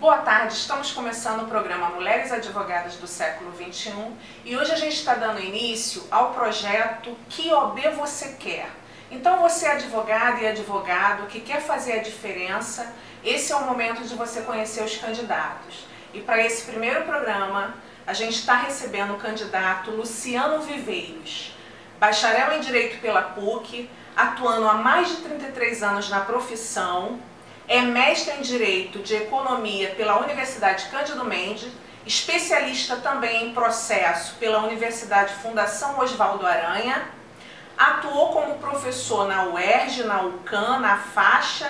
Boa tarde, estamos começando o programa Mulheres Advogadas do Século XXI e hoje a gente está dando início ao projeto Que OB Você Quer? Então você é advogada e advogado que quer fazer a diferença, esse é o momento de você conhecer os candidatos. E para esse primeiro programa, a gente está recebendo o candidato Luciano Viveiros, bacharel em Direito pela PUC, atuando há mais de 33 anos na profissão, é mestre em Direito de Economia pela Universidade Cândido Mendes, especialista também em processo pela Universidade Fundação Oswaldo Aranha, atuou como professor na UERJ, na UCAM, na Faixa,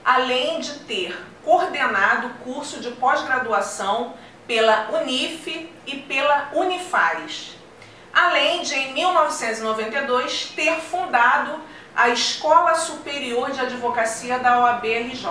além de ter coordenado o curso de pós-graduação pela Unif e pela Unifares, além de, em 1992, ter fundado a Escola Superior de Advocacia da OAB-RJ,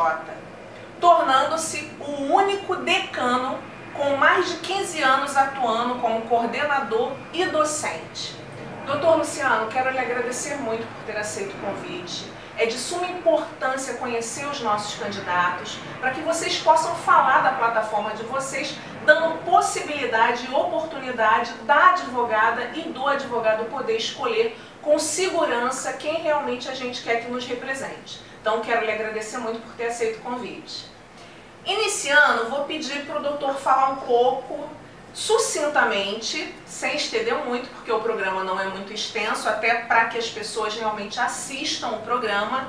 tornando-se o único decano com mais de 15 anos atuando como coordenador e docente. Doutor Luciano, quero lhe agradecer muito por ter aceito o convite. É de suma importância conhecer os nossos candidatos para que vocês possam falar da plataforma de vocês, dando possibilidade e oportunidade da advogada e do advogado poder escolher com segurança quem realmente a gente quer que nos represente. Então, quero lhe agradecer muito por ter aceito o convite. Iniciando, vou pedir para o doutor falar um pouco, sucintamente, sem estender muito, porque o programa não é muito extenso, até para que as pessoas realmente assistam o programa.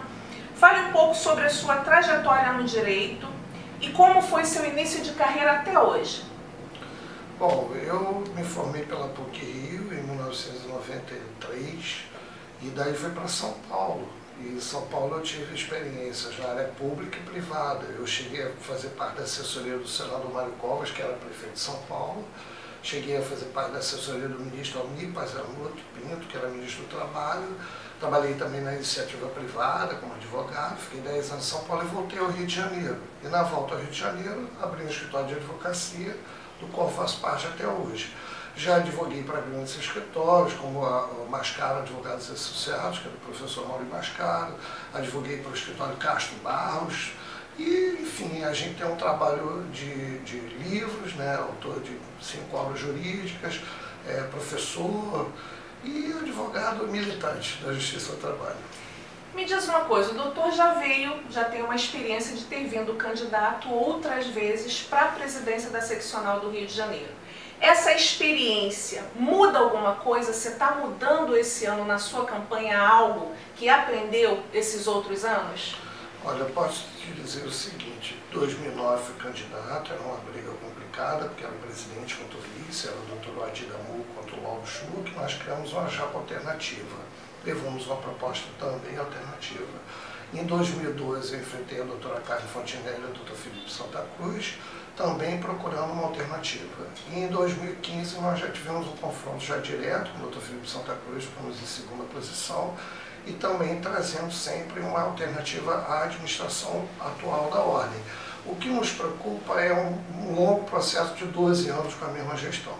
Fale um pouco sobre a sua trajetória no direito e como foi seu início de carreira até hoje. Bom, eu me formei pela PUC-Rio em 1993 e daí fui para São Paulo. E em São Paulo eu tive experiências na área pública e privada. Eu cheguei a fazer parte da assessoria do senador Mário Covas, que era prefeito de São Paulo. Cheguei a fazer parte da assessoria do ministro Almir Pazaroto Pinto, que era ministro do Trabalho. Trabalhei também na iniciativa privada como advogado, fiquei 10 anos em São Paulo e voltei ao Rio de Janeiro. E na volta ao Rio de Janeiro, abri um escritório de advocacia, do qual faço parte até hoje. Já advoguei para grandes escritórios, como a Mascaro Advogados Associados, que é do professor Maurício Mascaro, advoguei para o escritório Castro Barros, e, enfim, a gente tem um trabalho de livros, né, autor de 5 obras jurídicas, professor e advogado militante da Justiça do Trabalho. Me diz uma coisa, o doutor já tem uma experiência de ter vindo candidato outras vezes para a presidência da seccional do Rio de Janeiro. Essa experiência muda alguma coisa? Você está mudando esse ano na sua campanha algo que aprendeu esses outros anos? Olha, eu posso te dizer o seguinte, 2009 fui candidato, era uma briga complicada, porque era o presidente contra o vice, era o doutor Adir Damu contra o Lauro Schuch, nós criamos uma chapa alternativa. Levamos uma proposta também alternativa. Em 2012 eu enfrentei a doutora Carla Fontinelli e o doutor Felipe Santa Cruz, também procurando uma alternativa. E em 2015 nós já tivemos um confronto já direto com o doutor Felipe Santa Cruz, ficamos em segunda posição, e também trazendo sempre uma alternativa à administração atual da ordem. O que nos preocupa é um longo processo de 12 anos com a mesma gestão.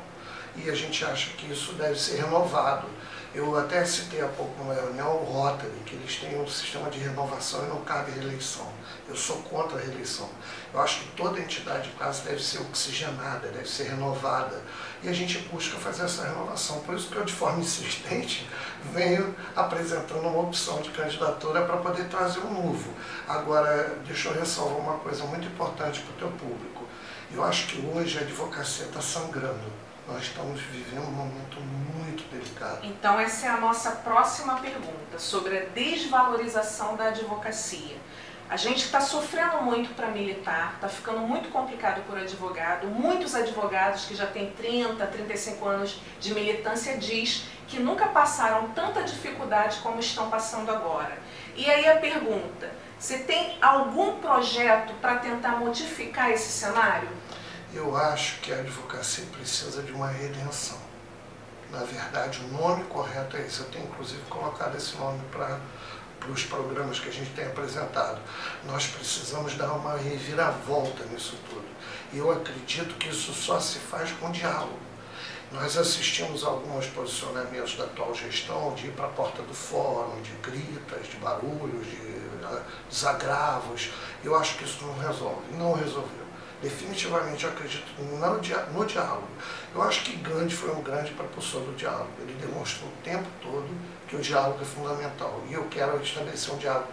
E a gente acha que isso deve ser renovado. Eu até citei há pouco numa reunião o Rotary, que eles têm um sistema de renovação e não cabe reeleição. Eu sou contra a reeleição. Eu acho que toda entidade de classe deve ser oxigenada, deve ser renovada. E a gente busca fazer essa renovação. Por isso que eu, de forma insistente, venho apresentando uma opção de candidatura para poder trazer um novo. Agora, deixa eu ressalvar uma coisa muito importante para o teu público. Eu acho que hoje a advocacia está sangrando. Nós estamos vivendo um momento muito delicado. Então essa é a nossa próxima pergunta, sobre a desvalorização da advocacia. A gente está sofrendo muito para militar, está ficando muito complicado por advogado. Muitos advogados que já têm 30, 35 anos de militância diz que nunca passaram tanta dificuldade como estão passando agora. E aí a pergunta, você tem algum projeto para tentar modificar esse cenário? Eu acho que a advocacia precisa de uma redenção. Na verdade, o nome correto é esse. Eu tenho, inclusive, colocado esse nome para os programas que a gente tem apresentado. Nós precisamos dar uma reviravolta nisso tudo. E eu acredito que isso só se faz com diálogo. Nós assistimos a alguns posicionamentos da atual gestão de ir para a porta do fórum, de gritas, de barulhos, de desagravos. Eu acho que isso não resolve, não resolveu. Definitivamente eu acredito no diálogo. Eu acho que Gandhi foi um grande propulsor do diálogo. Ele demonstrou o tempo todo que o diálogo é fundamental. E eu quero estabelecer um diálogo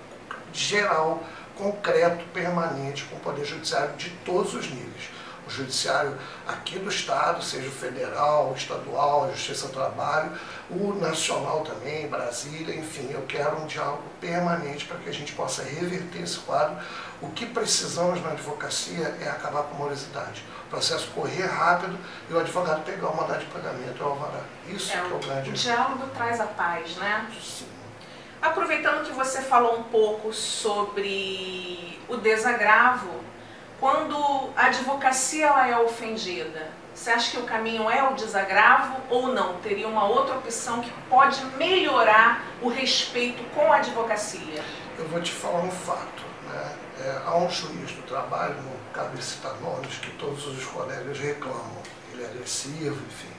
geral, concreto, permanente com o Poder Judiciário de todos os níveis. O Judiciário aqui do Estado, seja o federal, o estadual, a Justiça do Trabalho, o nacional também, Brasília, enfim, eu quero um diálogo permanente para que a gente possa reverter esse quadro. O que precisamos na advocacia é acabar com a morosidade. O processo correr rápido e o advogado pegar o mandado de pagamento e o alvará. Isso que é o grande... O diálogo traz a paz, né? Sim. Aproveitando que você falou um pouco sobre o desagravo, quando a advocacia ela é ofendida, você acha que o caminho é o desagravo ou não? Teria uma outra opção que pode melhorar o respeito com a advocacia? Eu vou te falar um fato, né? Há um juiz do trabalho, não cabe citar nomes, que todos os colegas reclamam. Ele é agressivo, enfim.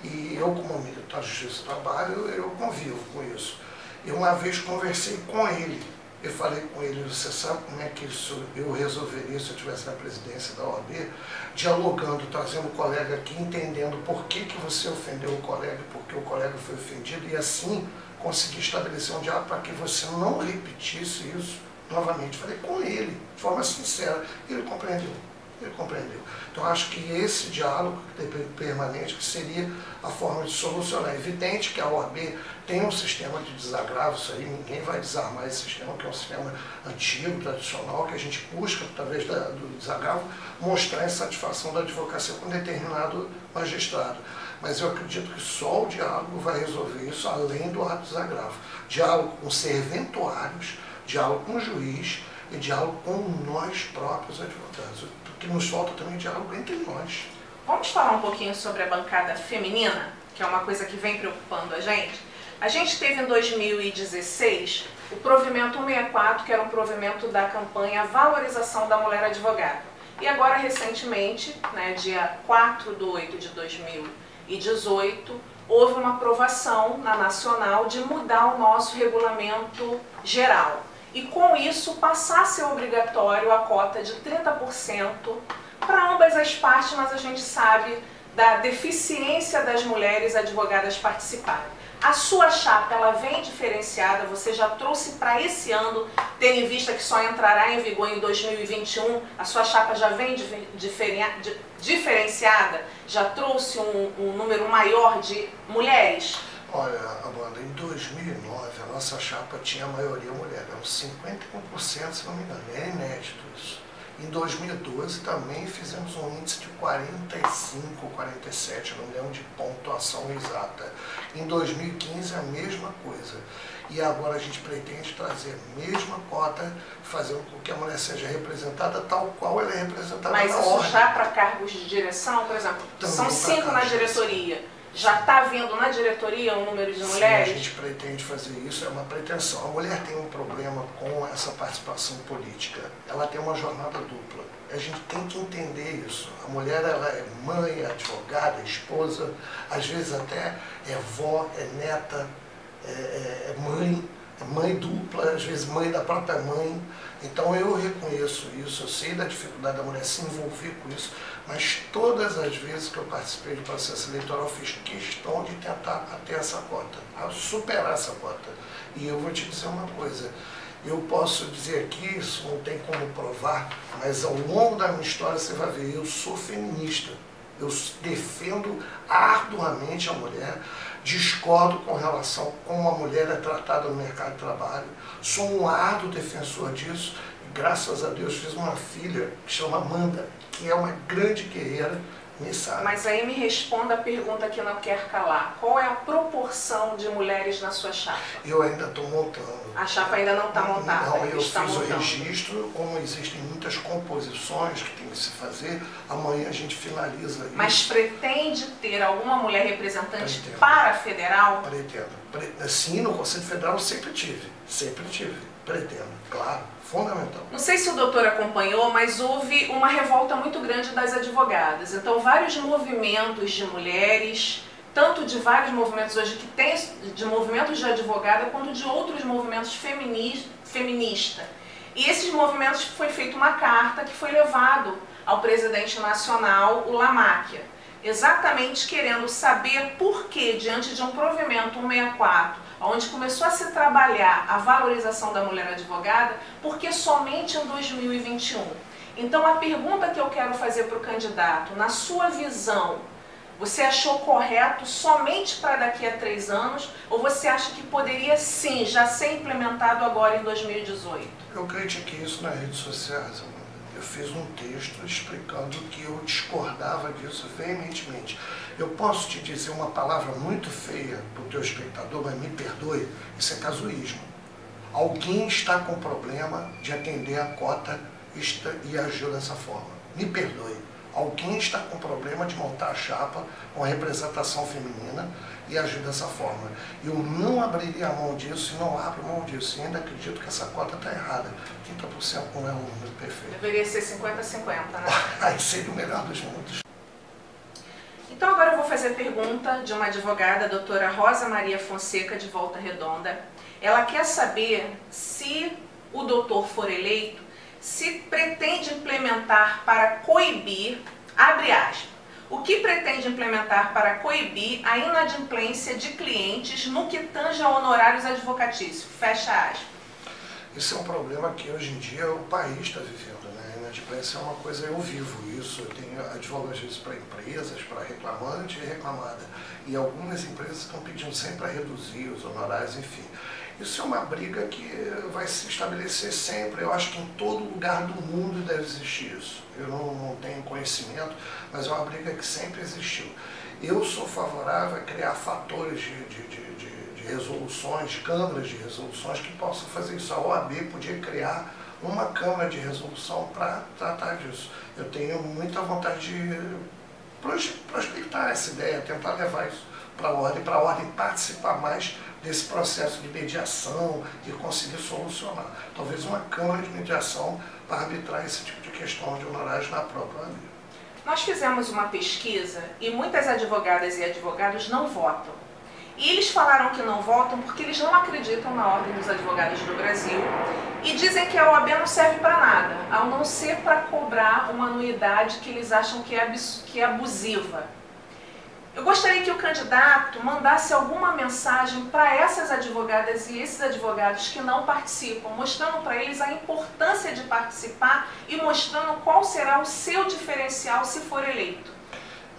E eu, como militar da Justiça do Trabalho, eu convivo com isso. Eu uma vez conversei com ele. Eu falei com ele, você sabe como é que eu resolveria se eu estivesse na presidência da OAB? Dialogando, trazendo o colega aqui, entendendo por que você ofendeu o colega, porque o colega foi ofendido, e assim conseguir estabelecer um diálogo para que você não repetisse isso novamente. Falei com ele, de forma sincera, e ele compreendeu. Ele compreendeu. Então acho que esse diálogo permanente que seria a forma de solucionar. É evidente que a OAB tem um sistema de desagravo, isso aí ninguém vai desarmar esse sistema, que é um sistema antigo, tradicional, que a gente busca, através do desagravo, mostrar a insatisfação da advocacia com determinado magistrado. Mas eu acredito que só o diálogo vai resolver isso, além do ato de desagravo. Diálogo com serventuários, diálogo com o juiz e diálogo com nós próprios advogados. Que nos falta também diálogo entre nós. Vamos falar um pouquinho sobre a bancada feminina, que é uma coisa que vem preocupando a gente. A gente teve em 2016 o provimento 164, que era um provimento da campanha Valorização da Mulher Advogada. E agora, recentemente, né, dia 4/8 de 2018, houve uma aprovação na Nacional de mudar o nosso regulamento geral. E com isso passar a ser obrigatório a cota de 30% para ambas as partes, mas a gente sabe da deficiência das mulheres advogadas participarem. A sua chapa, ela vem diferenciada, você já trouxe para esse ano, tendo em vista que só entrará em vigor em 2021, a sua chapa já vem diferenciada, já trouxe um número maior de mulheres? Olha, Amanda, em 2009 a nossa chapa tinha a maioria mulher, eram 51%, se não me engano, é inédito isso. Em 2012 também fizemos um índice de 45, 47, não me lembro de pontuação exata. Em 2015 a mesma coisa. E agora a gente pretende trazer a mesma cota, fazendo com que a mulher seja representada tal qual ela é representada na ordem. Mas isso já para cargos de direção, por exemplo, também são 5 na diretoria. Já está havendo na diretoria um número de mulheres? Sim, a gente pretende fazer isso, é uma pretensão. A mulher tem um problema com essa participação política. Ela tem uma jornada dupla. A gente tem que entender isso. A mulher, ela é mãe, é advogada, é esposa, às vezes até é vó, é neta, é mãe dupla, às vezes mãe da própria mãe. Então eu reconheço isso, eu sei da dificuldade da mulher se envolver com isso, mas todas as vezes que eu participei do processo eleitoral, eu fiz questão de tentar até essa cota, superar essa cota. E eu vou te dizer uma coisa, eu posso dizer aqui, isso não tem como provar, mas ao longo da minha história você vai ver, eu sou feminista, eu defendo arduamente a mulher, discordo com relação a como a mulher é tratada no mercado de trabalho, sou um árduo defensor disso, e graças a Deus fiz uma filha que chama Amanda, que é uma grande guerreira, me sabe. Mas aí me responda a pergunta que não quer calar, qual é a proporção de mulheres na sua chapa? Eu ainda estou montando. A chapa ainda não está montada? Não, eu fiz o registro, como existem muitas composições que tem que se fazer, amanhã a gente finaliza isso. Mas pretende ter alguma mulher representante para a federal? Pretendo. Sim, no Conselho Federal sempre tive, pretendo, claro, fundamental. Não sei se o doutor acompanhou, mas houve uma revolta muito grande das advogadas. Então, vários movimentos de mulheres, tanto de vários movimentos hoje que tem, de movimentos de advogada, quanto de outros movimentos feministas. E esses movimentos foi feita uma carta que foi levado ao presidente nacional, o Lamáquia, exatamente querendo saber por que, diante de um provimento 164, onde começou a se trabalhar a valorização da mulher advogada, por que somente em 2021? Então, a pergunta que eu quero fazer para o candidato, na sua visão, você achou correto somente para daqui a 3 anos, ou você acha que poderia sim já ser implementado agora em 2018? Eu critiquei isso nas redes sociais, Amanda. Eu fiz um texto explicando que eu discordava disso veementemente. Eu posso te dizer uma palavra muito feia para o teu espectador, mas me perdoe, isso é casuísmo. Alguém está com problema de atender a cota e agiu dessa forma. Me perdoe. Alguém está com problema de montar a chapa com a representação feminina e agir dessa forma. Eu não abriria a mão disso e não abro mão disso. E ainda acredito que essa cota está errada. 30% não é um número perfeito. Deveria ser 50-50, né? Aí seria o melhor dos mundos. Então agora eu vou fazer a pergunta de uma advogada, a doutora Rosa Maria Fonseca, de Volta Redonda. Ela quer saber se o doutor for eleito, se pretende implementar para coibir, abre aspas, o que pretende implementar para coibir a inadimplência de clientes no que tange a honorários advocatícios, fecha aspas. Isso é um problema que hoje em dia o país está vivendo, né? A inadimplência é uma coisa, eu vivo isso, eu tenho advogados para empresas, para reclamante e reclamada, e algumas empresas estão pedindo sempre para reduzir os honorários, enfim. Isso é uma briga que vai se estabelecer sempre. Eu acho que em todo lugar do mundo deve existir isso. Eu não tenho conhecimento, mas é uma briga que sempre existiu. Eu sou favorável a criar fatores de resoluções, câmaras de resoluções que possam fazer isso. A OAB podia criar uma câmara de resolução para tratar disso. Eu tenho muita vontade de prospectar essa ideia, tentar levar isso para a ordem participar mais desse processo de mediação e conseguir solucionar. Talvez uma câmara de mediação para arbitrar esse tipo de questão de honorários na própria OAB. Nós fizemos uma pesquisa e muitas advogadas e advogados não votam. E eles falaram que não votam porque eles não acreditam na Ordem dos Advogados do Brasil e dizem que a OAB não serve para nada, a não ser para cobrar uma anuidade que eles acham que é abusiva. Eu gostaria que o candidato mandasse alguma mensagem para essas advogadas e esses advogados que não participam, mostrando para eles a importância de participar e mostrando qual será o seu diferencial se for eleito.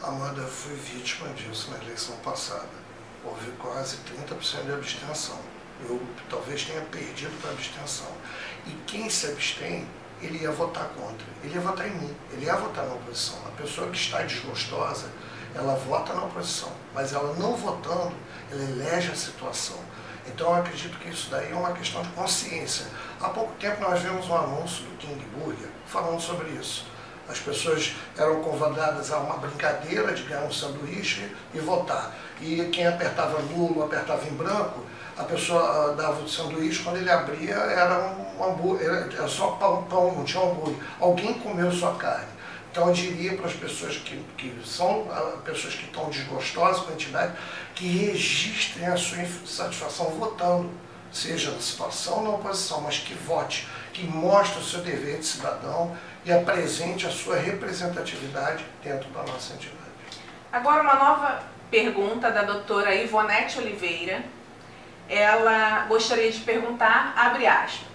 Amanda, eu fui vítima disso na eleição passada. Houve quase 30% de abstenção. Eu talvez tenha perdido para a abstenção. E quem se abstém, ele ia votar contra. Ele ia votar em mim, ele ia votar na oposição. A pessoa que está desgostosa, ela vota na oposição, mas ela não votando, ela elege a situação. Então eu acredito que isso daí é uma questão de consciência. Há pouco tempo nós vimos um anúncio do King Burger falando sobre isso. As pessoas eram convidadas a uma brincadeira de ganhar um sanduíche e votar. E quem apertava nulo, apertava em branco, a pessoa dava o sanduíche, quando ele abria era um hambúrguer, era só pão, não tinha hambúrguer. Alguém comeu sua carne. Então eu diria para as pessoas que são pessoas que estão desgostosas com a entidade, que registrem a sua insatisfação votando, seja na situação ou na oposição, mas que vote, que mostre o seu dever de cidadão e apresente a sua representatividade dentro da nossa entidade. Agora uma nova pergunta da doutora Ivonete Oliveira. Ela gostaria de perguntar, abre aspas,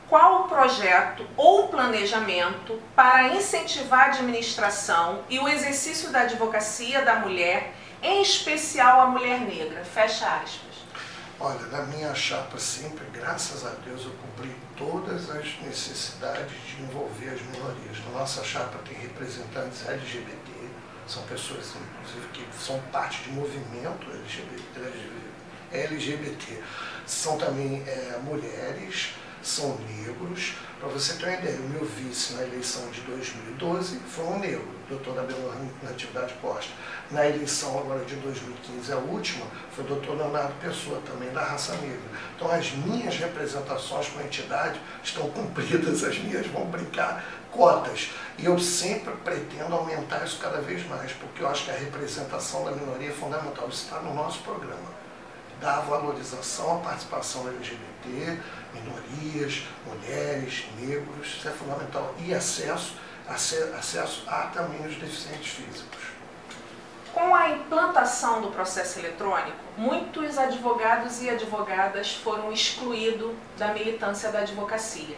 qual o projeto ou planejamento para incentivar a administração e o exercício da advocacia da mulher, em especial a mulher negra? Fecha aspas. Olha, na minha chapa sempre, graças a Deus, eu cumpri todas as necessidades de envolver as minorias. Na nossa chapa tem representantes LGBT, são pessoas, inclusive, que são parte de movimento LGBT. São também mulheres, são negros. Para você ter uma ideia, o meu vice na eleição de 2012 foi um negro, doutor Abelão Natividade Costa. Na eleição agora de 2015, a última, foi o doutor Leonardo Pessoa, também da raça negra. Então as minhas representações com a entidade estão cumpridas, as minhas vão brincar cotas. E eu sempre pretendo aumentar isso cada vez mais, porque eu acho que a representação da minoria é fundamental. Isso está no nosso programa. Dar valorização à participação LGBT, minorias, mulheres, negros, isso é fundamental. E acesso acesso a também os deficientes físicos. Com a implantação do processo eletrônico, muitos advogados e advogadas foram excluídos da militância da advocacia,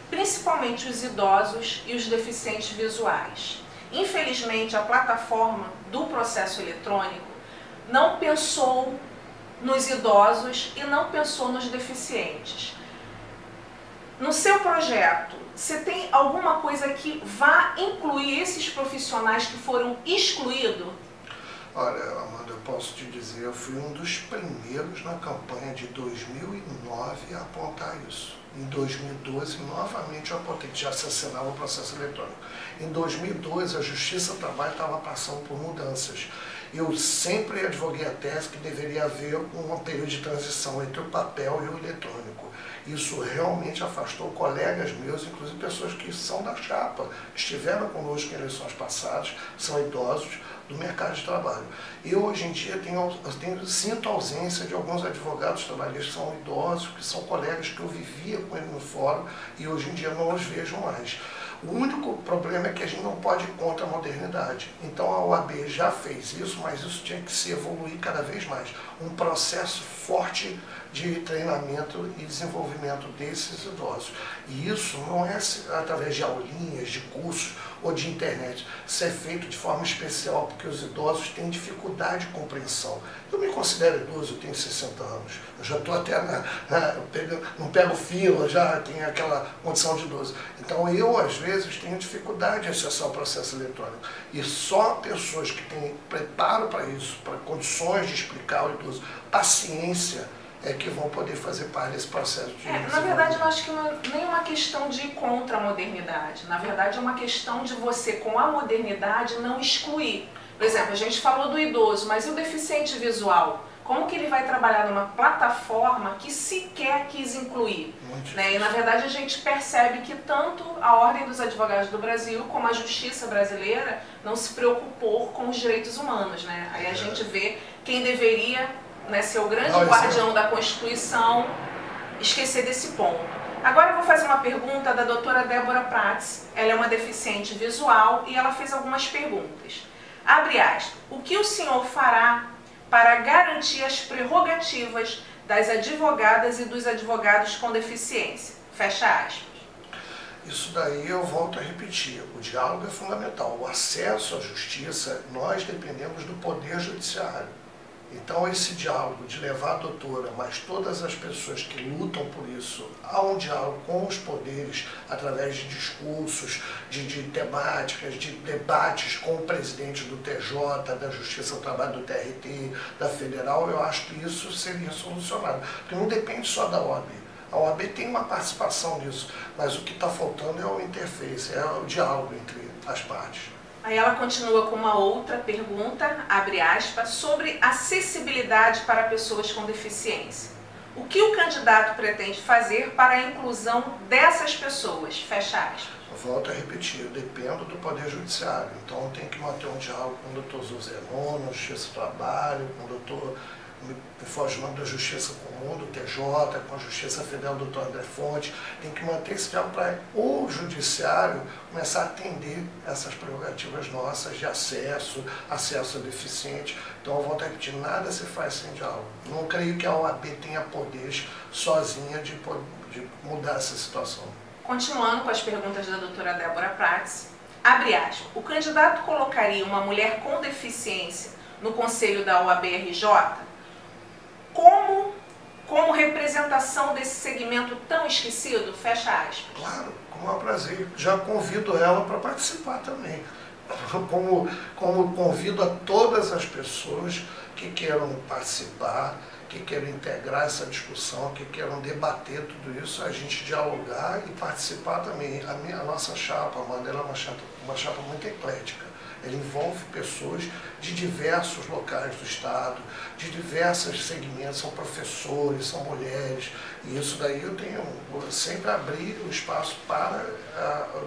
principalmente os idosos e os deficientes visuais. Infelizmente, a plataforma do processo eletrônico não pensou nos idosos e não pensou nos deficientes. No seu projeto, você tem alguma coisa que vá incluir esses profissionais que foram excluídos? Olha, Amanda, eu posso te dizer, eu fui um dos primeiros na campanha de 2009 a apontar isso. Em 2012, novamente, eu apontei que já se assinava o processo eletrônico. Em 2012, a Justiça do Trabalho estava passando por mudanças. Eu sempre advoguei a tese que deveria haver um período de transição entre o papel e o eletrônico. Isso realmente afastou colegas meus, inclusive pessoas que são da chapa, estiveram conosco em eleições passadas, são idosos, do mercado de trabalho. Eu, hoje em dia, sinto a ausência de alguns advogados trabalhistas que são idosos, que são colegas que eu vivia com eles no fórum e hoje em dia não os vejo mais. O único problema é que a gente não pode ir contra a modernidade. Então a OAB já fez isso, mas isso tinha que se evoluir cada vez mais. Um processo forte de treinamento e desenvolvimento desses idosos. E isso não é através de aulinhas, de cursos ou de internet. Isso é feito de forma especial, porque os idosos têm dificuldade de compreensão. Eu me considero idoso, eu tenho 60 anos. Eu já estou até não pego fila, já tenho aquela condição de idoso. Então eu, às vezes, tenho dificuldade de acessar o processo eletrônico. E só pessoas que têm preparo para isso, para condições de explicar ao idoso, paciência, é que vão poder fazer parte desse processo de Na verdade, eu acho que não é nem uma questão de ir contra a modernidade. Na verdade, é uma questão de você, com a modernidade, não excluir. Por exemplo, a gente falou do idoso, mas e o deficiente visual? Como que ele vai trabalhar numa plataforma que sequer quis incluir? Né? E, na verdade, a gente percebe que tanto a Ordem dos Advogados do Brasil como a Justiça brasileira não se preocupou com os direitos humanos. Né? Aí a gente vê quem deveria, né, ser o grande guardião da Constituição, esquecer desse ponto. Agora eu vou fazer uma pergunta da doutora Débora Prats. Ela é uma deficiente visual e ela fez algumas perguntas. Abre aspas. O que o senhor fará para garantir as prerrogativas das advogadas e dos advogados com deficiência? Fecha aspas. Isso daí eu volto a repetir. O diálogo é fundamental. O acesso à justiça, nós dependemos do Poder Judiciário. Então esse diálogo de levar a doutora, mas todas as pessoas que lutam por isso, a um diálogo com os poderes, através de discursos, de temáticas, de debates com o presidente do TJ, da Justiça do Trabalho, do TRT, da Federal, eu acho que isso seria solucionado. Porque não depende só da OAB. A OAB tem uma participação nisso, mas o que está faltando é o interface, é o diálogo entre as partes. Aí ela continua com uma outra pergunta, abre aspas, sobre acessibilidade para pessoas com deficiência. O que o candidato pretende fazer para a inclusão dessas pessoas? Fecha aspas. Volto a repetir, eu dependo do Poder Judiciário. Então tem que manter um diálogo com o doutor Zuzenon, na Justiça do Trabalho, com o doutor, me foge o nome da Justiça Comum, do TJ, com a Justiça Federal, do doutor André Fonte. Tem que manter esse diálogo para o Judiciário começar a atender essas prerrogativas nossas de acesso a deficiente. Então eu volto a repetir, nada se faz sem diálogo. Não creio que a OAB tenha poderes sozinha de mudar essa situação. Continuando com as perguntas da doutora Débora Prats, abre aspas, o candidato colocaria uma mulher com deficiência no conselho da OAB-RJ como representação desse segmento tão esquecido? Fecha aspas. Claro, com o maior prazer. Já convido ela para participar também. Como convido a todas as pessoas que queiram participar, que queiram integrar essa discussão, que queiram debater tudo isso, a gente dialogar e participar também. A nossa chapa, Amanda, ela é uma chapa muito eclética. Ela envolve pessoas de diversos locais do Estado, de diversos segmentos, são professores, são mulheres, e isso daí eu sempre abrir o espaço para,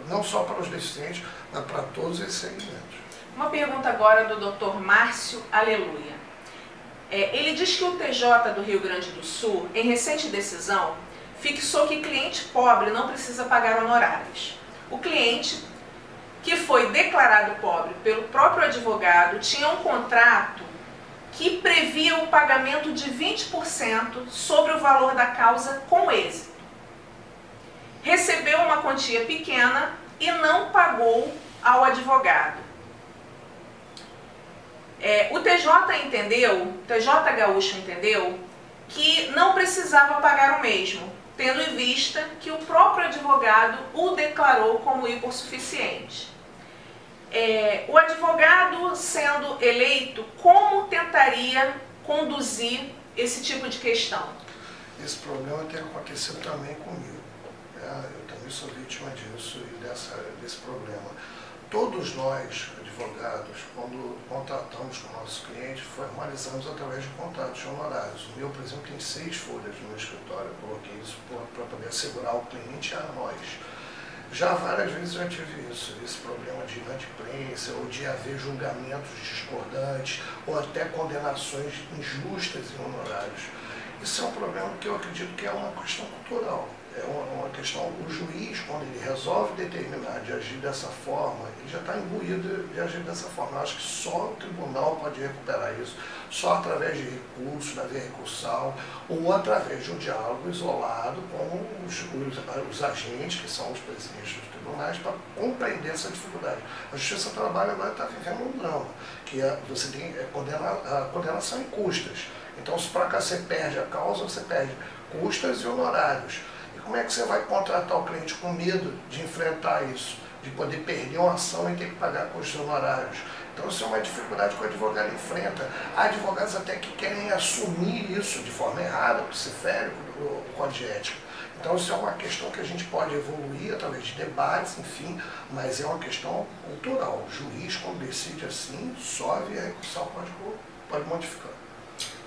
não só para os deficientes, mas para todos esses segmentos. Uma pergunta agora do Dr. Márcio Aleluia. Ele diz que o TJ do Rio Grande do Sul, em recente decisão, fixou que cliente pobre não precisa pagar honorários. O cliente que foi declarado pobre pelo próprio advogado, tinha um contrato que previa o pagamento de 20% sobre o valor da causa com êxito. Recebeu uma quantia pequena e não pagou ao advogado. O TJ Gaúcho entendeu que não precisava pagar o mesmo, tendo em vista que o próprio advogado o declarou como hipossuficiente. O advogado, sendo eleito, como tentaria conduzir esse tipo de questão? Esse problema tem acontecido também comigo. Eu também sou vítima disso e desse problema. Todos nós, advogados, quando contratamos com o nosso cliente, formalizamos através de contratos de honorários. O meu, por exemplo, tem 6 folhas no meu escritório. Eu coloquei isso para poder assegurar ao cliente e a nós. Já várias vezes eu já tive esse problema de inadimplência, ou de haver julgamentos discordantes, ou até condenações injustas em honorários. Isso é um problema que eu acredito que é uma questão cultural. É uma questão, o juiz, quando ele resolve determinar de agir dessa forma, ele já está imbuído de agir dessa forma. Eu acho que só o tribunal pode recuperar isso, só através de recurso, da via recursal, ou através de um diálogo isolado com os agentes, que são os presidentes dos tribunais, para compreender essa dificuldade. A Justiça do Trabalho agora está vivendo um drama, que você tem a condenação em custas. Então, se para cá você perde a causa, você perde custas e honorários. Como é que você vai contratar o cliente com medo de enfrentar isso, de poder perder uma ação e ter que pagar custos honorários? Então isso é uma dificuldade que o advogado enfrenta. Há advogados até que querem assumir isso de forma errada, porque se fere o código de ética. Então isso é uma questão que a gente pode evoluir através de debates, enfim, mas é uma questão cultural. O juiz, quando decide assim, só via recursal pode modificar.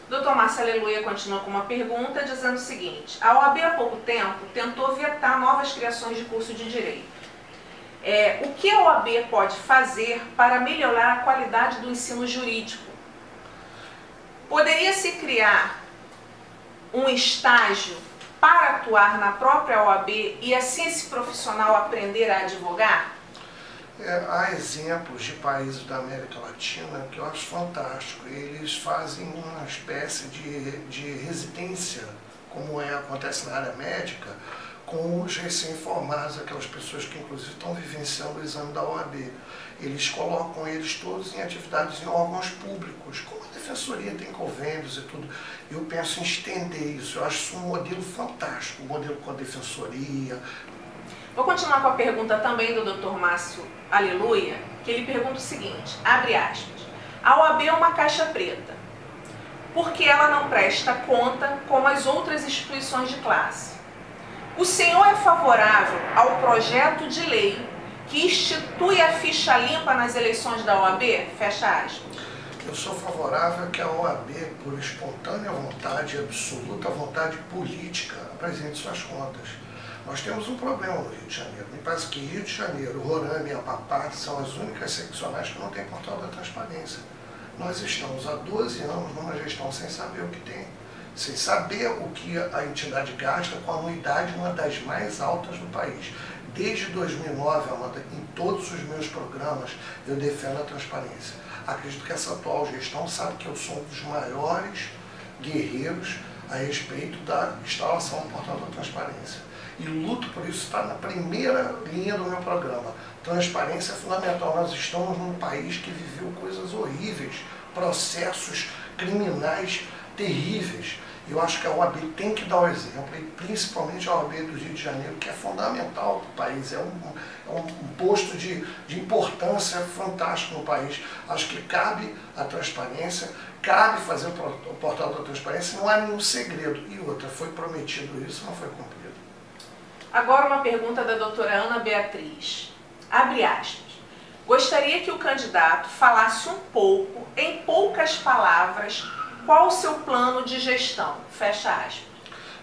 Dr. Márcio Aleluia continua com uma pergunta dizendo o seguinte: a OAB há pouco tempo tentou vetar novas criações de curso de Direito. O que a OAB pode fazer para melhorar a qualidade do ensino jurídico? Poderia-se criar um estágio para atuar na própria OAB e assim esse profissional aprender a advogar? Há exemplos de países da América Latina que eu acho fantástico. Eles fazem uma espécie de residência, como acontece na área médica, com os recém-formados, aquelas pessoas que inclusive estão vivenciando o exame da OAB. Eles colocam eles todos em atividades em órgãos públicos, como a Defensoria tem convênios e tudo. Eu penso em estender isso, eu acho isso um modelo fantástico, um modelo com a Defensoria. Vou continuar com a pergunta também do Dr. Márcio Aleluia, que ele pergunta o seguinte, abre aspas, a OAB é uma caixa preta, porque ela não presta conta como as outras instituições de classe. O senhor é favorável ao projeto de lei que institui a ficha limpa nas eleições da OAB? Fecha aspas. Eu sou favorável a que a OAB, por espontânea vontade, absoluta vontade política, apresente suas contas. Nós temos um problema no Rio de Janeiro. Me parece que Rio de Janeiro, Roraima e Amapá são as únicas seccionais que não têm portal da transparência. Nós estamos há 12 anos numa gestão sem saber o que tem, sem saber o que a entidade gasta com a anuidade uma das mais altas do país. Desde 2009, Amanda, em todos os meus programas, eu defendo a transparência. Acredito que essa atual gestão sabe que eu sou um dos maiores guerreiros a respeito da instalação do portal da transparência. E luto por isso, está na primeira linha do meu programa. Transparência é fundamental. Nós estamos num país que viveu coisas horríveis, processos criminais terríveis. Eu acho que a OAB tem que dar o exemplo, e principalmente a OAB do Rio de Janeiro, que é fundamental para o país, é um posto de importância fantástico no país. Acho que cabe a transparência, cabe fazer o portal da transparência, não há nenhum segredo. E outra, foi prometido isso, não foi cumprido. Agora uma pergunta da doutora Ana Beatriz. Abre aspas. Gostaria que o candidato falasse um pouco, em poucas palavras, qual o seu plano de gestão? Fecha aspas.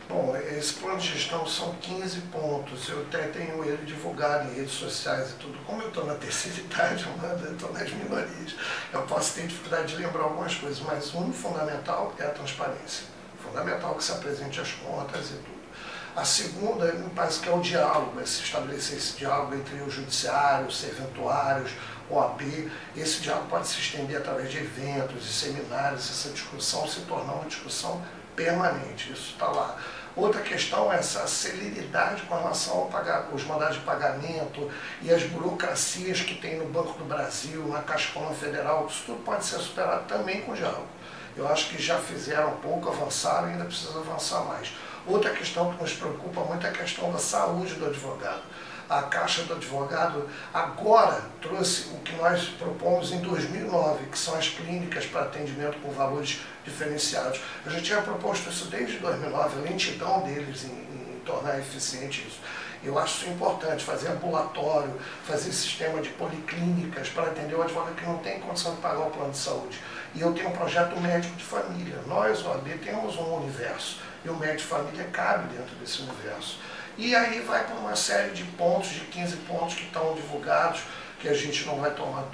Bom, esse plano de gestão são 15 pontos. Eu até tenho ele divulgado em redes sociais e tudo. Como eu estou na terceira idade, eu estou nas minorias, eu posso ter dificuldade de lembrar algumas coisas, mas um fundamental é a transparência. Fundamental que se apresente as contas e tudo. A segunda, me parece que é o diálogo, é se estabelecer esse diálogo entre o judiciário, os serventuários, OAB. Esse diálogo pode se estender através de eventos, de seminários, essa discussão se tornar uma discussão permanente, isso está lá. Outra questão é essa celeridade com relação aos mandados de pagamento e as burocracias que tem no Banco do Brasil, na Caixa Econômica Federal, isso tudo pode ser superado também com diálogo. Eu acho que já fizeram pouco, avançaram e ainda precisa avançar mais. Outra questão que nos preocupa muito é a questão da saúde do advogado. A Caixa do Advogado agora trouxe o que nós propomos em 2009, que são as clínicas para atendimento com valores diferenciados. Eu já tinha proposto isso desde 2009, a lentidão deles em tornar eficiente isso. Eu acho isso importante, fazer ambulatório, fazer sistema de policlínicas para atender o advogado que não tem condição de pagar o plano de saúde. E eu tenho um projeto médico de família. Nós, OAB, temos um universo e o médico de família cabe dentro desse universo. E aí vai para uma série de pontos, de 15 pontos que estão divulgados, que a gente não vai tomar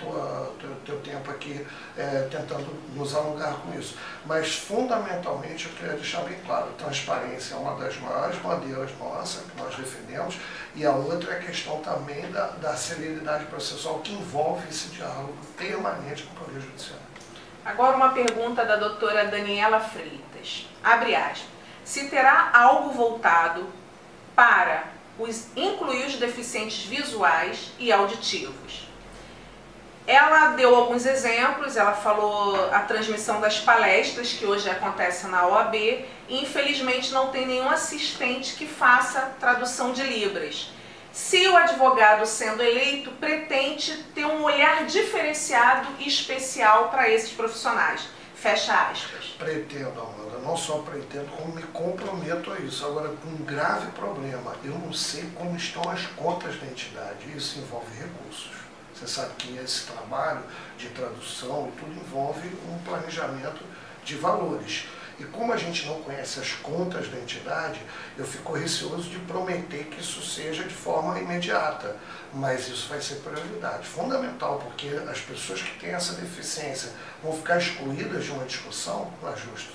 teu tempo aqui tentando nos alongar com isso. Mas, fundamentalmente, eu queria deixar bem claro, a transparência é uma das maiores bandeiras nossas que nós defendemos, e a outra é a questão também da celeridade processual, que envolve esse diálogo permanente com o Poder Judiciário. Agora uma pergunta da doutora Daniela Freitas. Abre aspas. Se terá algo voltado para incluir os deficientes visuais e auditivos? Ela deu alguns exemplos, ela falou a transmissão das palestras que hoje acontece na OAB e infelizmente não tem nenhum assistente que faça tradução de Libras. Se o advogado sendo eleito pretende ter um olhar diferenciado e especial para esses profissionais. Fecha aspas. Pretendo, Amanda, não só pretendo, como me comprometo a isso. Agora, com um grave problema, eu não sei como estão as contas da entidade, isso envolve recursos. Você sabe que esse trabalho de tradução e tudo envolve um planejamento de valores. E como a gente não conhece as contas da entidade, eu fico receoso de prometer que isso seja de forma imediata. Mas isso vai ser prioridade, fundamental, porque as pessoas que têm essa deficiência vão ficar excluídas de uma discussão, não é justo.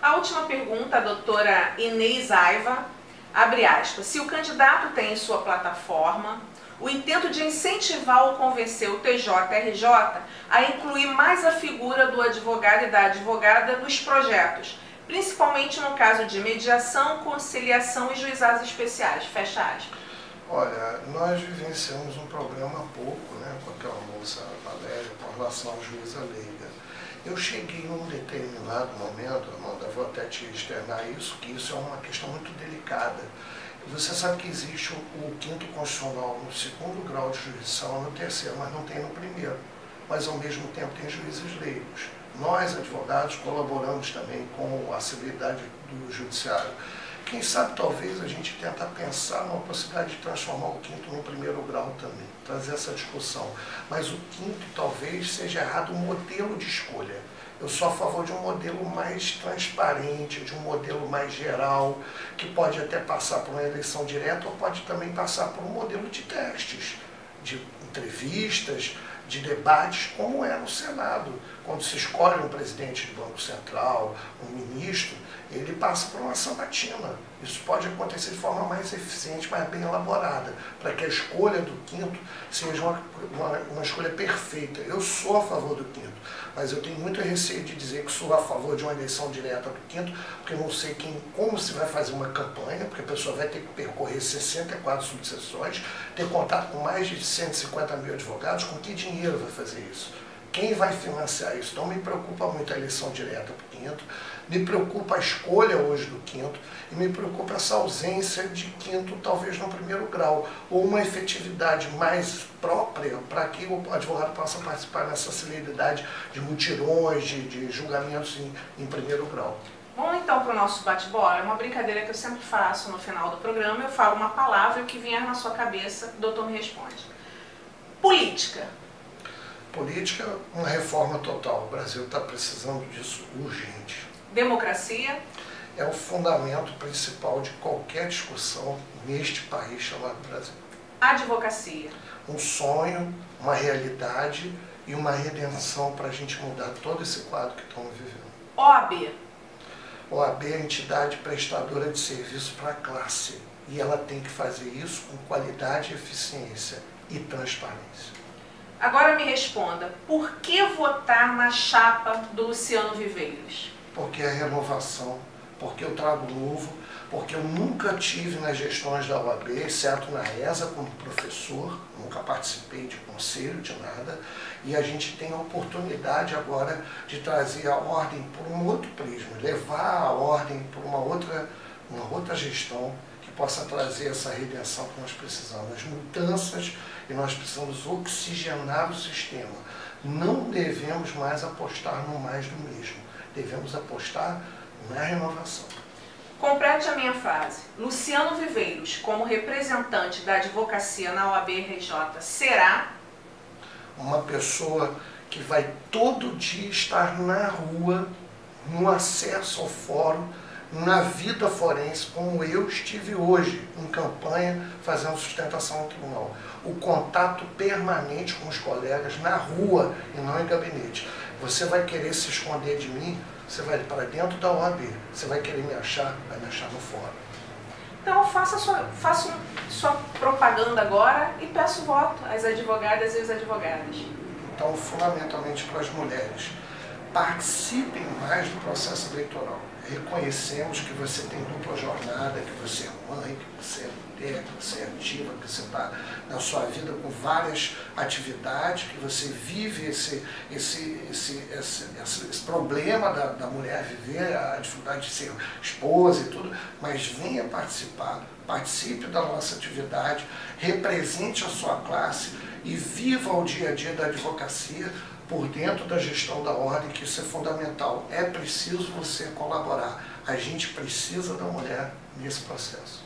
A última pergunta, a doutora Inês Aiva, abre aspas, se o candidato tem em sua plataforma o intento de incentivar ou convencer o TJRJ a incluir mais a figura do advogado e da advogada nos projetos, principalmente no caso de mediação, conciliação e juizados especiais. Fecha aspas. Olha, nós vivenciamos um problema há pouco, né, com aquela moça Valéria, com relação ao juiz leiga. Eu cheguei num determinado momento, Amanda, vou até te externar isso, que isso é uma questão muito delicada. Você sabe que existe o 5º constitucional no 2º grau de jurisdição, no 3º, mas não tem no 1º. Mas, ao mesmo tempo, tem juízes leigos. Nós, advogados, colaboramos também com a celeridade do judiciário. Quem sabe, talvez, a gente tenta pensar numa possibilidade de transformar o 5º no 1º grau também, trazer essa discussão. Mas o 5º, talvez, seja errado o modelo de escolha. Eu sou a favor de um modelo mais transparente, de um modelo mais geral, que pode até passar por uma eleição direta ou pode também passar por um modelo de testes, de entrevistas, de debates, como é no Senado. Quando se escolhe um presidente do Banco Central, um ministro, ele passa por uma sabatina. Isso pode acontecer de forma mais eficiente, mais bem elaborada, para que a escolha do 5º seja uma escolha perfeita. Eu sou a favor do 5º, mas eu tenho muito receio de dizer que sou a favor de uma eleição direta do 5º, porque eu não sei como se vai fazer uma campanha, porque a pessoa vai ter que percorrer 64 subseções, ter contato com mais de 150 mil advogados, com que dinheiro vai fazer isso? Quem vai financiar isso? Então me preocupa muito a eleição direta para o 5º, me preocupa a escolha hoje do 5º e me preocupa essa ausência de 5º talvez no 1º grau, ou uma efetividade mais própria para que o advogado possa participar nessa celeridade de mutirões, de julgamentos em 1º grau. Vamos então para o nosso bate-bola. É uma brincadeira que eu sempre faço no final do programa. Eu falo uma palavra e o que vier na sua cabeça, o doutor me responde. Política. Política, uma reforma total. O Brasil está precisando disso urgente. Democracia. É o fundamento principal de qualquer discussão neste país chamado Brasil. Advocacia. Um sonho, uma realidade e uma redenção para a gente mudar todo esse quadro que estamos vivendo. OAB. OAB é a entidade prestadora de serviço para a classe e ela tem que fazer isso com qualidade, eficiência e transparência. Agora me responda, por que votar na chapa do Luciano Viveiros? Porque é renovação, porque eu trago novo, porque eu nunca tive nas gestões da OAB, exceto na ESA como professor, nunca participei de conselho, de nada, e a gente tem a oportunidade agora de trazer a ordem por um outro prisma, levar a ordem por uma outra gestão que possa trazer essa redenção que nós precisamos, as mudanças, e nós precisamos oxigenar o sistema. Não devemos mais apostar no mais do mesmo, devemos apostar na renovação. Complete a minha frase. Luciano Viveiros, como representante da advocacia na OAB-RJ, será uma pessoa que vai todo dia estar na rua, no acesso ao fórum, na vida forense, como eu estive hoje, em campanha, fazendo sustentação no tribunal. O contato permanente com os colegas na rua e não em gabinete. Você vai querer se esconder de mim, você vai para dentro da OAB, você vai querer me achar, vai me achar no fórum. Então faça sua propaganda agora e peço voto às advogadas e os advogados. Então, fundamentalmente para as mulheres, participem mais do processo eleitoral. Reconhecemos que você tem dupla jornada, que você é mãe, que você é mulher, que você é ativa, que você está na sua vida com várias atividades, que você vive esse problema da mulher viver, a dificuldade de ser esposa e tudo, mas venha participar, participe da nossa atividade, represente a sua classe e viva o dia a dia da advocacia por dentro da gestão da ordem, que isso é fundamental. É preciso você colaborar. A gente precisa da mulher nesse processo.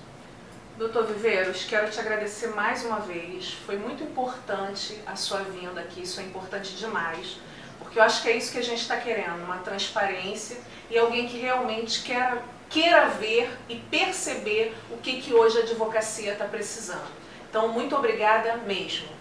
Doutor Viveiros, quero te agradecer mais uma vez. Foi muito importante a sua vinda aqui, isso é importante demais, porque eu acho que é isso que a gente está querendo, uma transparência e alguém que realmente queira ver e perceber o que hoje a advocacia está precisando. Então, muito obrigada mesmo.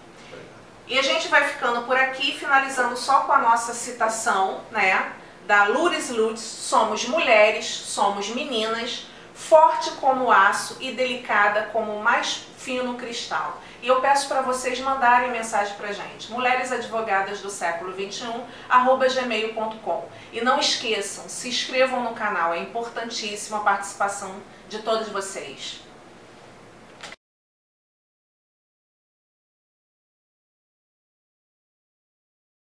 E a gente vai ficando por aqui, finalizando só com a nossa citação, né, da Lourdes Lutz: somos mulheres, somos meninas, forte como aço e delicada como o mais fino cristal. E eu peço para vocês mandarem mensagem para a gente, mulheresadvogadasdoséculo21@gmail.com. E não esqueçam, se inscrevam no canal, é importantíssima a participação de todos vocês.